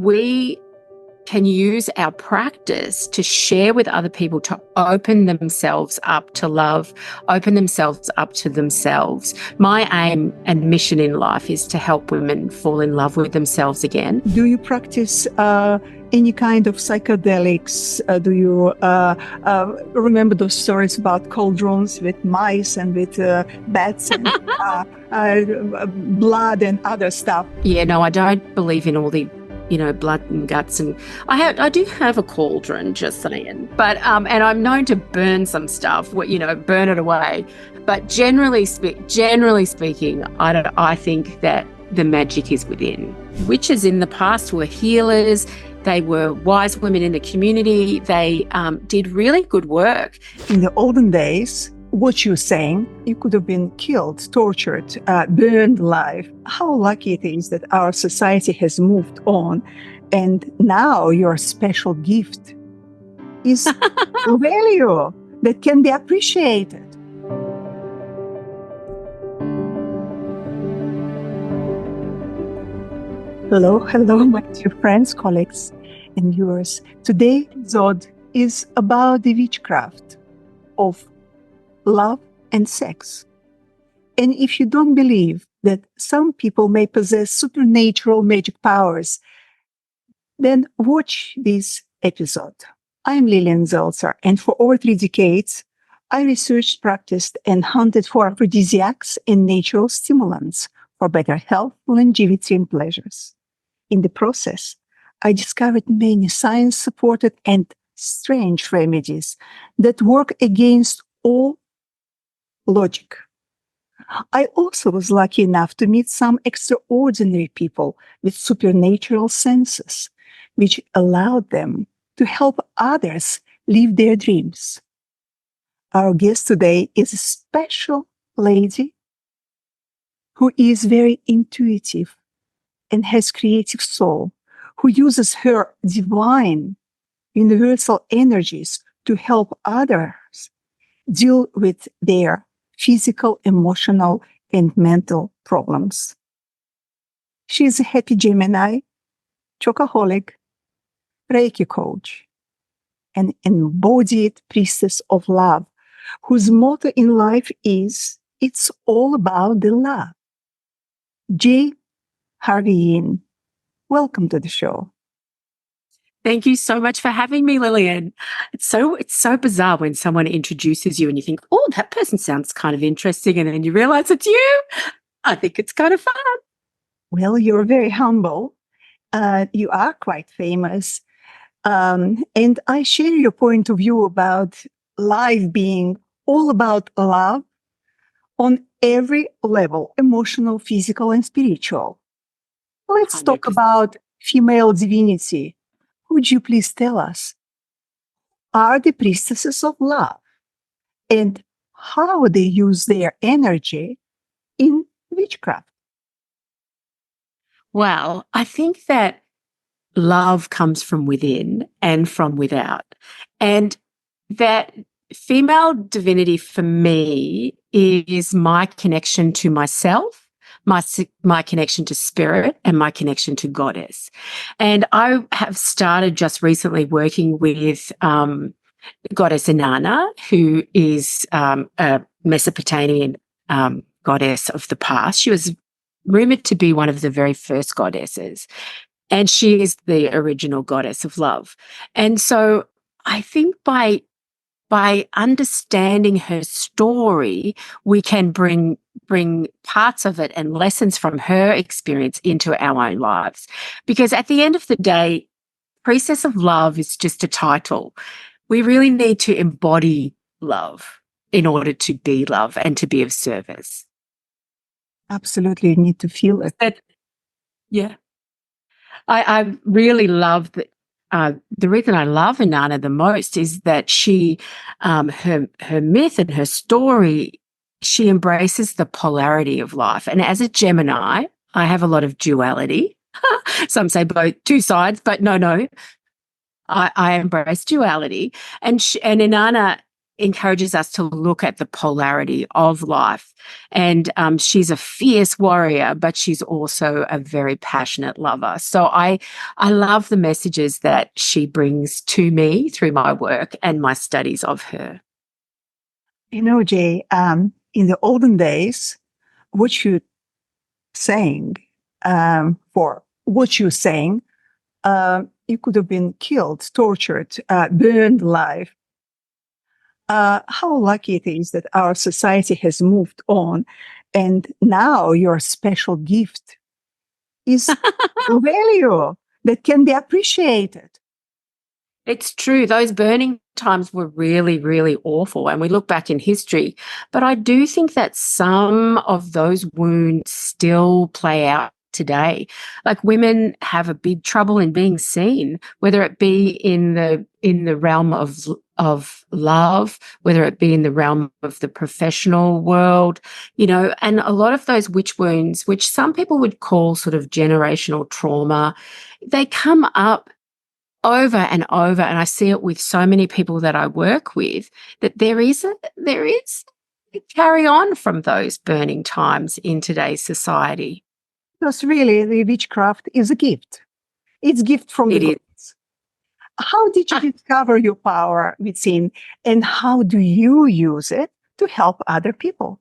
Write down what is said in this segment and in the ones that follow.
We can use our practice to share with other people, to open themselves up to love, open themselves up to themselves. My aim and mission in life is to help women fall in love with themselves again. Do you practice any kind of psychedelics? Do you remember those stories about cauldrons with mice and with bats and blood and other stuff? Yeah, no, I don't believe in all the blood and guts, and I do have a cauldron, just saying. But and I'm known to burn some stuff, burn it away. But generally speaking, I think that the magic is within. Witches in the past were healers. They were wise women in the community. They did really good work. In the olden days, what you're saying, you could have been killed, tortured, burned alive. How lucky it is that our society has moved on, and now your special gift is a value that can be appreciated. Hello, my dear friends, colleagues, and viewers. Today's episode is about the witchcraft of love and sex. And if you don't believe that some people may possess supernatural magic powers, then watch this episode. I'm Lilian Zeltzer, and for over 3 decades, I researched, practiced, and hunted for aphrodisiacs and natural stimulants for better health, longevity, and pleasures. In the process, I discovered many science-supported and strange remedies that work against all logic. I also was lucky enough to meet some extraordinary people with supernatural senses, which allowed them to help others live their dreams. Our guest today is a special lady who is very intuitive and has creative soul, who uses her divine universal energies to help others deal with their physical, emotional, and mental problems. She is a happy Gemini, chocoholic, Reiki coach, an embodied priestess of love, whose motto in life is, "It's all about the love." Harvey-Yin, welcome to the show. Thank you so much for having me, Lilian. It's so bizarre when someone introduces you and you think, oh, that person sounds kind of interesting, and then you realize it's you. I think it's kind of fun. Well, you're very humble. You are quite famous. And I share your point of view about life being all about love on every level, emotional, physical, and spiritual. Let's 100%. talk about female divinity. Would you please tell us, are the priestesses of love and how they use their energy in witchcraft? Well, I think that love comes from within and from without. And that female divinity for me is my connection to myself, my connection to spirit, and my connection to goddess. And I have started just recently working with goddess Inanna, who is a Mesopotamian goddess of the past. She was rumored to be one of the very first goddesses, and she is the original goddess of love. And so I think by understanding her story, we can bring parts of it and lessons from her experience into our own lives. Because at the end of the day, Priestess of Love is just a title. We really need to embody love in order to be love and to be of service. Absolutely, you need to feel it. Yeah. I really love that. The reason I love Inanna the most is that she, her myth and her story, she embraces the polarity of life. And as a Gemini, I have a lot of duality. Some say both, two sides, but no. I embrace duality. And Inanna encourages us to look at the polarity of life. And she's a fierce warrior, but she's also a very passionate lover. So I love the messages that she brings to me through my work and my studies of her. You know, Jay, in the olden days, what you saying, for what you saying, you could have been killed, tortured, burned alive. How lucky it is that our society has moved on, and now your special gift is a value that can be appreciated. It's true. Those burning times were really, really awful. And we look back in history. But I do think that some of those wounds still play out today. Like women have a big trouble in being seen, whether it be in the realm of love, whether it be in the realm of the professional world, and a lot of those witch wounds, which some people would call sort of generational trauma, they come up over and over, and I see it with so many people that I work with, that there is a carry on from those burning times in today's society. Because really, the witchcraft is a gift. It's a gift from the It is. gods. How did you discover your power within, and how do you use it to help other people?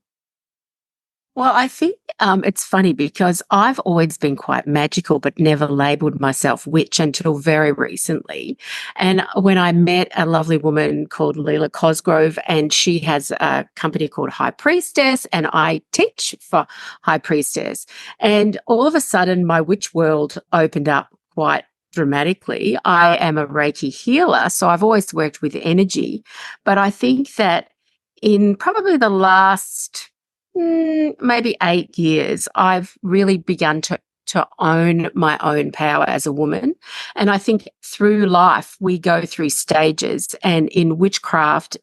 Well, I think it's funny because I've always been quite magical, but never labeled myself witch until very recently. And when I met a lovely woman called Leela Cosgrove, and she has a company called High Priestess, and I teach for High Priestess. And all of a sudden, my witch world opened up quite dramatically. I am a Reiki healer, so I've always worked with energy. But I think that in probably the last maybe 8 years, I've really begun to own my own power as a woman. And I think through life, we go through stages. And in witchcraft,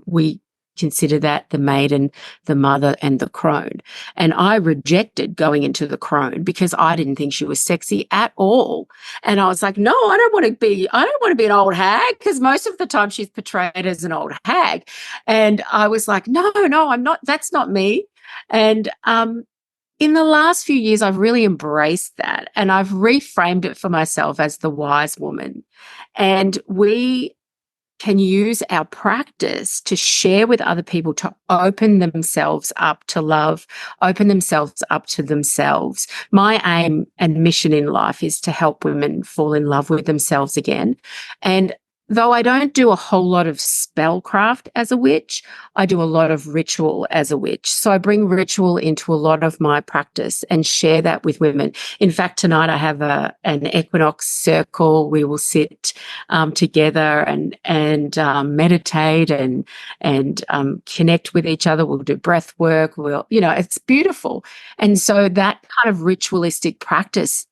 we consider that the maiden, the mother, and the crone. And I rejected going into the crone because I didn't think she was sexy at all. And I was like, no, I don't want to be an old hag, because most of the time she's portrayed as an old hag. And I was like, no, I'm not, that's not me. And in the last few years, I've really embraced that, and I've reframed it for myself as the wise woman. And we can use our practice to share with other people, to open themselves up to love, open themselves up to themselves. My aim and mission in life is to help women fall in love with themselves again. And though I don't do a whole lot of spellcraft as a witch, I do a lot of ritual as a witch. So I bring ritual into a lot of my practice and share that with women. In fact, tonight I have an equinox circle. We will sit together and meditate and connect with each other. We'll do breath work. It's beautiful. And so that kind of ritualistic practice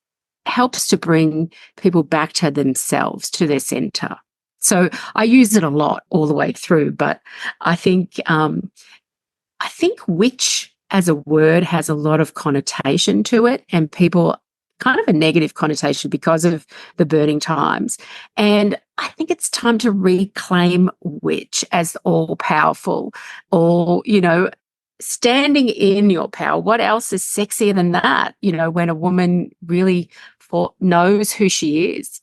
helps to bring people back to themselves, to their center. So I use it a lot all the way through, but I think witch as a word has a lot of connotation to it, and people kind of a negative connotation because of the burning times. And I think it's time to reclaim witch as all powerful, or, standing in your power. What else is sexier than that? When a woman really knows who she is.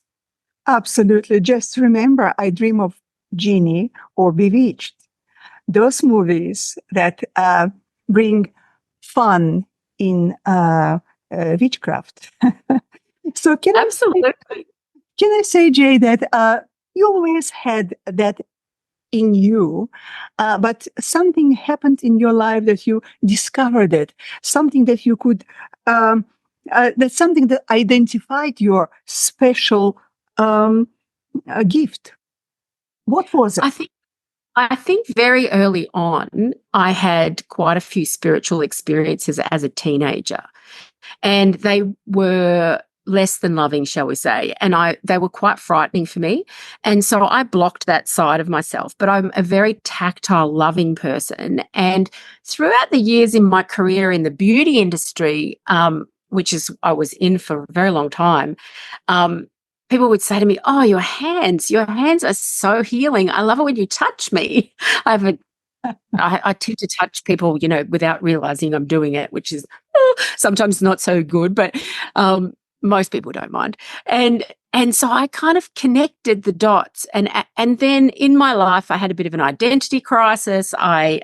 Absolutely. Just remember, I Dream of Jeannie or Bewitched. Those movies that bring fun in witchcraft. So Absolutely. Can I say, Jay, that you always had that in you, but something happened in your life that you discovered it, something that you could, that's something that identified your special gift. What was it? I think very early on, I had quite a few spiritual experiences as a teenager, and they were less than loving, shall we say, and they were quite frightening for me. And so I blocked that side of myself, but I'm a very tactile, loving person. And throughout the years in my career in the beauty industry, which is I was in for a very long time, people would say to me, "Oh, your hands are so healing. I love it when you touch me." I have a I tend to touch people, without realizing I'm doing it, which is sometimes not so good, but most people don't mind. And so I kind of connected the dots, and then in my life I had a bit of an identity crisis. I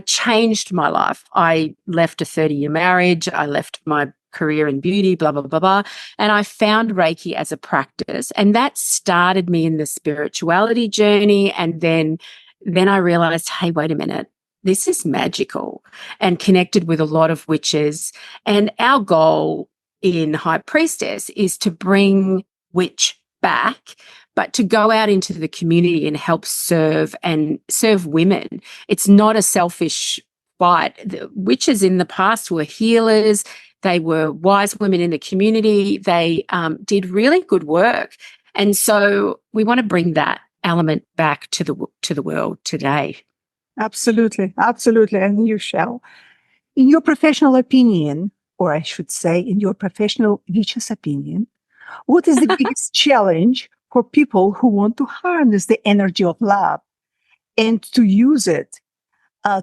changed my life. I left a 30-year marriage. I left my career in beauty, blah, blah, blah, blah. And I found Reiki as a practice, and that started me in the spirituality journey. And then I realized, hey, wait a minute, this is magical, and connected with a lot of witches. And our goal in High Priestess is to bring witch back, but to go out into the community and help serve women. It's not a selfish fight. The witches in the past were healers. They were wise women in the community. They did really good work. And so we want to bring that element back to the world today. Absolutely, absolutely, and you shall. In your professional opinion, or I should say, in your professional witch's opinion, what is the biggest challenge for people who want to harness the energy of love and to use it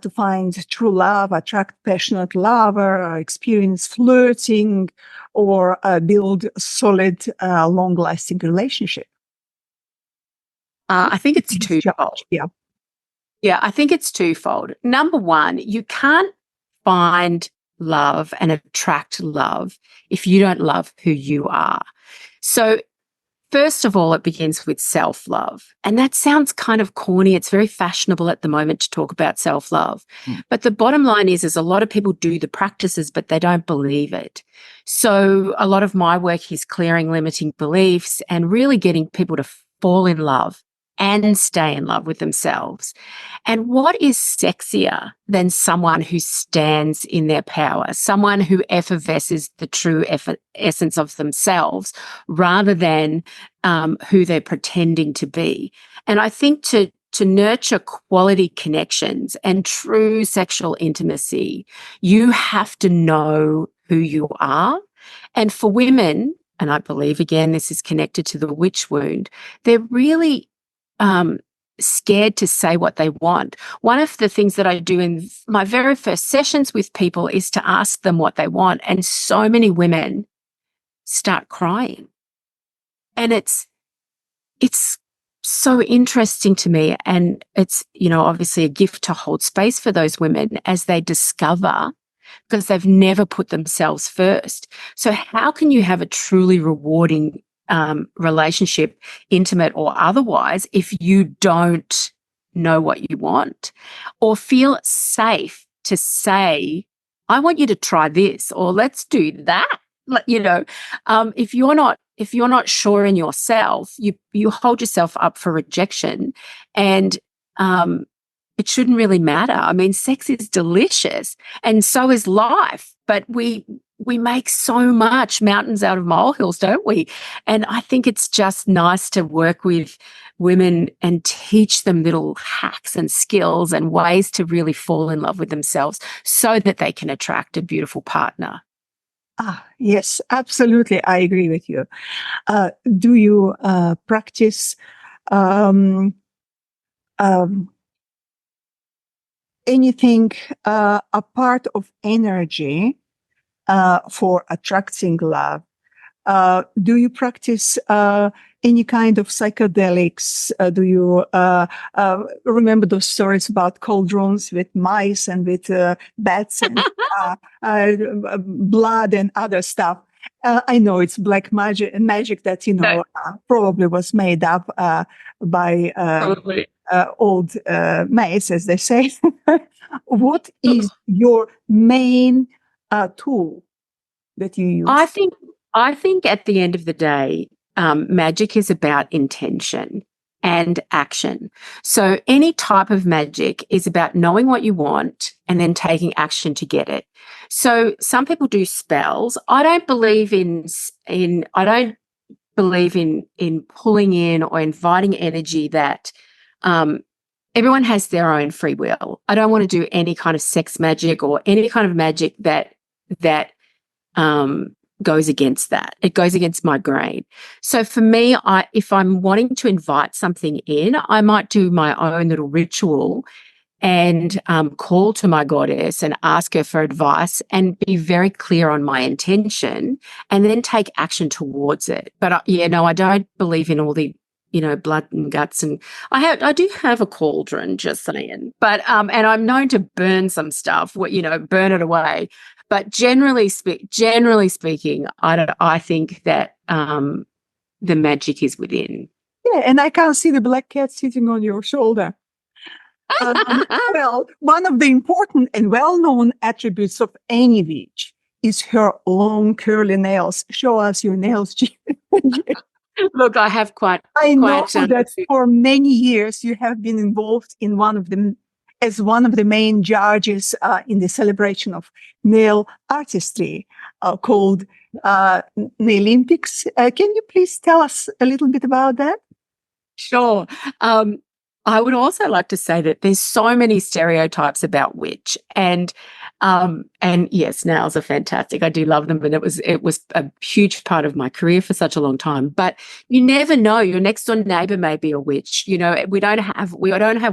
to find true love, attract passionate lover, experience flirting, or build solid, long-lasting relationship? I think it's Biggest twofold. challenge, yeah. Yeah, I think it's twofold. Number one, you can't find love and attract love if you don't love who you are. So first of all, it begins with self-love. And that sounds kind of corny. It's very fashionable at the moment to talk about self-love. But the bottom line is a lot of people do the practices, but they don't believe it. So a lot of my work is clearing limiting beliefs and really getting people to fall in love and stay in love with themselves. And what is sexier than someone who stands in their power, someone who effervesces the true essence of themselves rather than who they're pretending to be? And I think to nurture quality connections and true sexual intimacy, you have to know who you are. And for women, and I believe, again, this is connected to the witch wound, they're really scared to say what they want. One of the things that I do in my very first sessions with people is to ask them what they want. And so many women start crying. And it's so interesting to me. And it's, obviously a gift to hold space for those women as they discover, because they've never put themselves first. So how can you have a truly rewarding relationship, intimate or otherwise, if you don't know what you want or feel safe to say, I want you to try this, or let's do that? If you're not sure in yourself, you hold yourself up for rejection, and it shouldn't really matter. I mean, sex is delicious and so is life, but we make so much mountains out of molehills, don't we? And I think it's just nice to work with women and teach them little hacks and skills and ways to really fall in love with themselves so that they can attract a beautiful partner. Yes, absolutely. I agree with you. Do you practice anything a part of energy for attracting love? Do you practice any kind of psychedelics? Do you remember those stories about cauldrons with mice and with bats and blood and other stuff? I know it's black magic that, probably was made up by old maids, as they say. What is your main tool that you use? I think at the end of the day, magic is about intention and action. So any type of magic is about knowing what you want and then taking action to get it. So some people do spells. I don't believe in pulling in or inviting energy that everyone has their own free will. I don't want to do any kind of sex magic or any kind of magic that goes against that. It goes against my grain. So for me, if I'm wanting to invite something in, I might do my own little ritual and call to my goddess and ask her for advice and be very clear on my intention and then take action towards it. But I don't believe in all the, blood and guts. And I do have a cauldron, just saying, but, and I'm known to burn some stuff, burn it away. But generally speaking, I think that, the magic is within. Yeah, and I can't see the black cat sitting on your shoulder. Well, one of the important and well-known attributes of any witch is her long curly nails. Show us your nails, Jean. Look, I have I know that for many years you have been involved in as one of the main judges in the celebration of nail artistry called Nailympics. Can you please tell us a little bit about that? Sure. I would also like to say that there's so many stereotypes about witch, and yes, nails are fantastic. I do love them, and it was a huge part of my career for such a long time. But you never know; your next door neighbor may be a witch. We don't have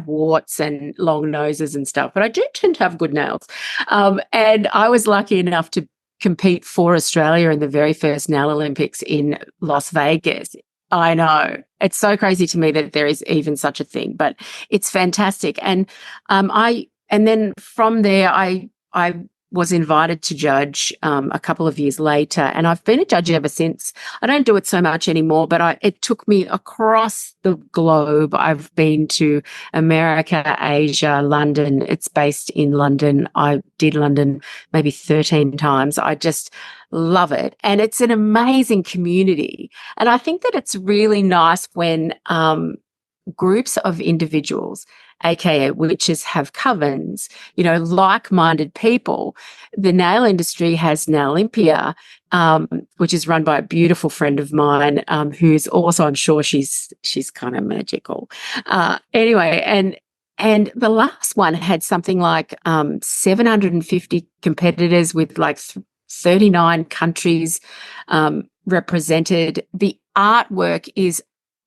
warts and long noses and stuff, but I do tend to have good nails. And I was lucky enough to compete for Australia in the very first Nail Olympics in Las Vegas. I know. It's so crazy to me that there is even such a thing, but it's fantastic. And then from there, I was invited to judge a couple of years later, and I've been a judge ever since. I don't do it so much anymore, but it took me across the globe. I've been to America, Asia, London. It's based in London. I did London maybe 13 times. I just love it. And it's an amazing community. And I think that it's really nice when groups of individuals, aka witches, have covens, like-minded people. The nail industry has Nailympia, which is run by a beautiful friend of mine, who's also, I'm sure she's kind of magical. Anyway, and the last one had something like 750 competitors with like 39 countries represented. The artwork is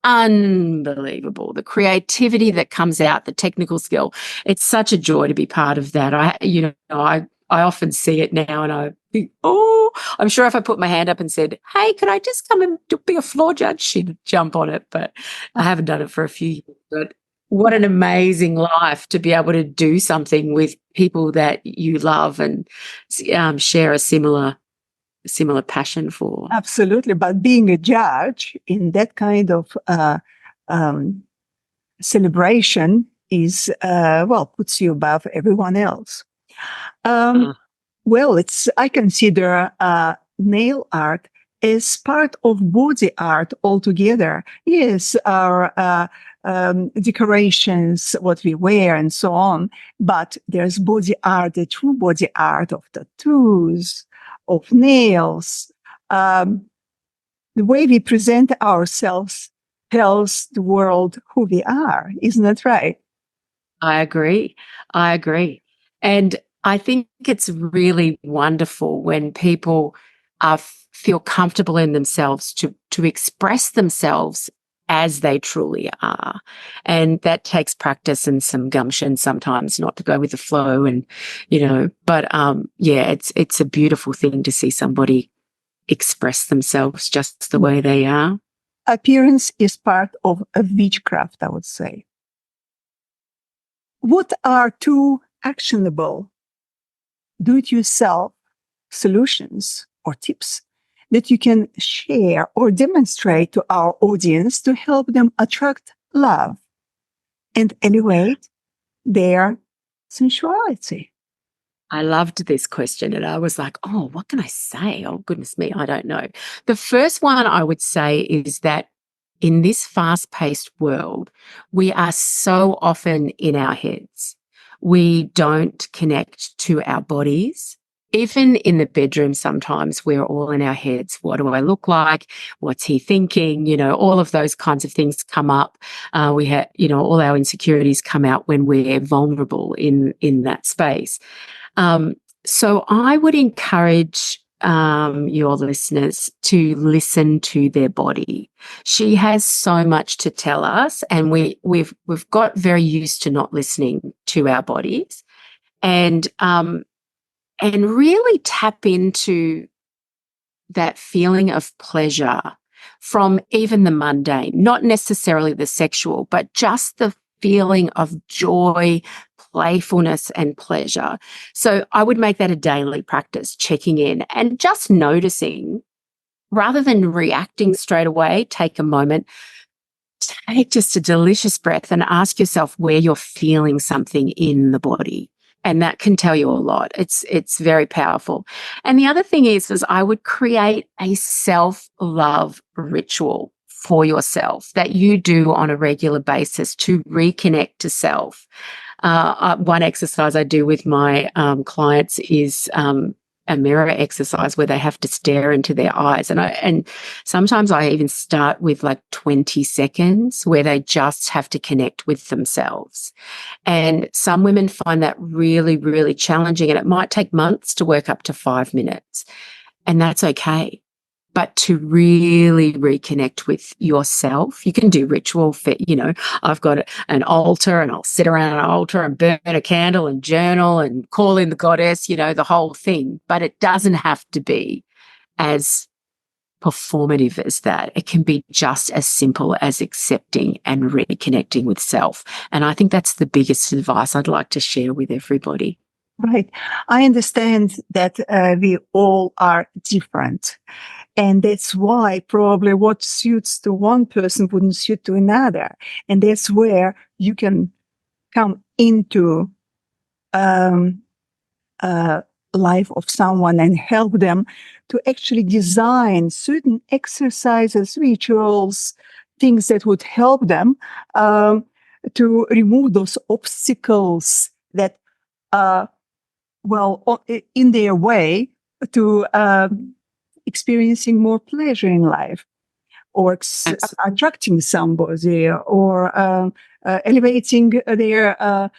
unbelievable. The creativity that comes out, the technical skill. It's such a joy to be part of that. I often see it now and I think, oh, I'm sure if I put my hand up and said, hey, could I just come and be a floor judge? She'd jump on it, but I haven't done it for a few years. But what an amazing life to be able to do something with people that you love and share a similar passion for. Absolutely. But being a judge in that kind of celebration is, puts you above everyone else. Well, I consider nail art as part of body art altogether. Yes, our decorations, what we wear and so on, but there's body art, the true body art of tattoos, of nails. The way we present ourselves tells the world who we are. Isn't that right? I agree. And I think it's really wonderful when people feel comfortable in themselves to express themselves as they truly are. And that takes practice and some gumption sometimes, not to go with the flow and, but it's a beautiful thing to see somebody express themselves just the way they are. Appearance is part of a witchcraft, I would say. What are two actionable do-it-yourself solutions or tips that you can share or demonstrate to our audience to help them attract love and elevate their sensuality? I loved this question and I was like, oh, what can I say? Oh, goodness me, I don't know. The first one I would say is that in this fast-paced world, we are so often in our heads. We don't connect to our bodies. Even in the bedroom, sometimes we're all in our heads. What do I look like? What's he thinking? All of those kinds of things come up. We have, all our insecurities come out when we're vulnerable in that space. So I would encourage your listeners to listen to their body. She has so much to tell us, and we've got very used to not listening to our bodies, and really tap into that feeling of pleasure from even the mundane, not necessarily the sexual, but just the feeling of joy, playfulness, and pleasure. So I would make that a daily practice, checking in and just noticing rather than reacting straight away. Take a moment, take just a delicious breath and ask yourself where you're feeling something in the body. And that can tell you a lot. It's very powerful. And the other thing is I would create a self-love ritual for yourself that you do on a regular basis to reconnect to self. One exercise I do with my clients is a mirror exercise where they have to stare into their eyes. And sometimes I even start with like 20 seconds where they just have to connect with themselves. And some women find that really, really challenging, and it might take months to work up to 5 minutes. And that's okay. But to really reconnect with yourself, you can do ritual fit. I've got an altar and I'll sit around an altar and burn a candle and journal and call in the goddess, the whole thing. But it doesn't have to be as performative as that. It can be just as simple as accepting and reconnecting with self. And I think that's the biggest advice I'd like to share with everybody. Right. I understand that we all are different. And that's why probably what suits to one person wouldn't suit to another. And that's where you can come into life of someone and help them to actually design certain exercises, rituals, things that would help them to remove those obstacles that in their way to experiencing more pleasure in life, or attracting somebody, or elevating their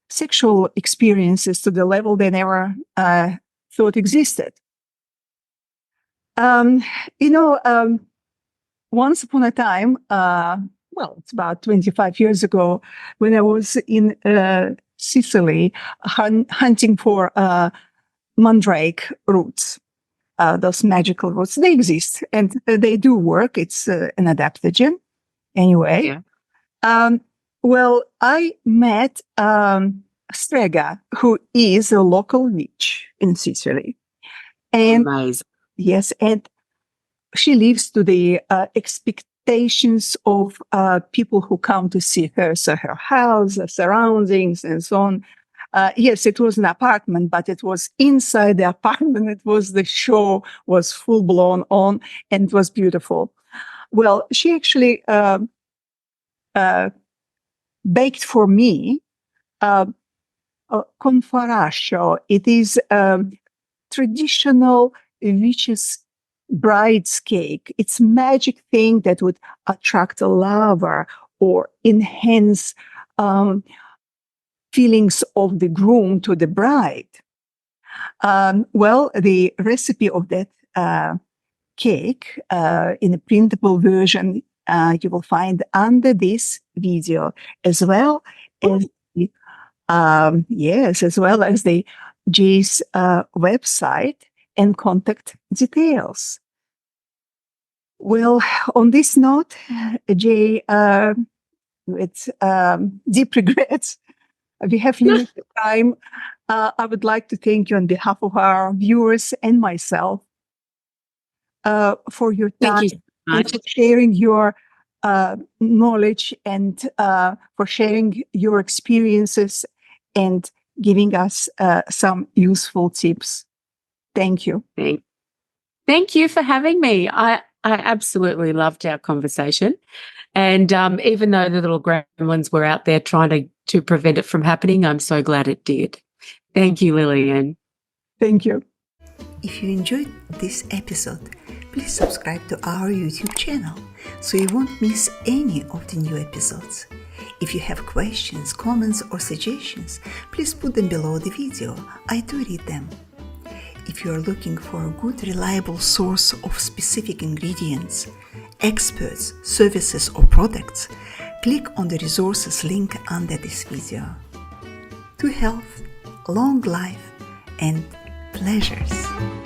sexual experiences to the level they never thought existed. Once upon a time, it's about 25 years ago, when I was in Sicily hunting for mandrake roots. Those magical roots, they exist and they do work. It's an adaptogen. Anyway, yeah. I met Strega, who is a local witch in Sicily. And amazing. Yes, and she lives to the expectations of people who come to see her, so her house, her surroundings, and so on. Yes, it was an apartment, but it was inside the apartment. It was the show was full blown on, and it was beautiful. Well, she actually baked for me confarascio. It is traditional witch's bride's cake. It's a magic thing that would attract a lover or enhance feelings of the groom to the bride. The recipe of that cake in a printable version you will find under this video, as well as as well as the Jay's website and contact details. Well, on this note, Jay, with deep regrets, we have limited time. I would like to thank you on behalf of our viewers and myself for your time. Thank you so much. And for sharing your knowledge and for sharing your experiences and giving us some useful tips. Thank you. Thank you for having me. I absolutely loved our conversation. And even though the little gremlins were out there trying to prevent it from happening, I'm so glad it did. Thank you, Lillian. Thank you. If you enjoyed this episode, please subscribe to our YouTube channel so you won't miss any of the new episodes. If you have questions, comments, or suggestions, please put them below the video. I do read them. if you are looking for a good, reliable source of specific ingredients, experts, services, or products, click on the resources link under this video. To health, long life, and pleasures.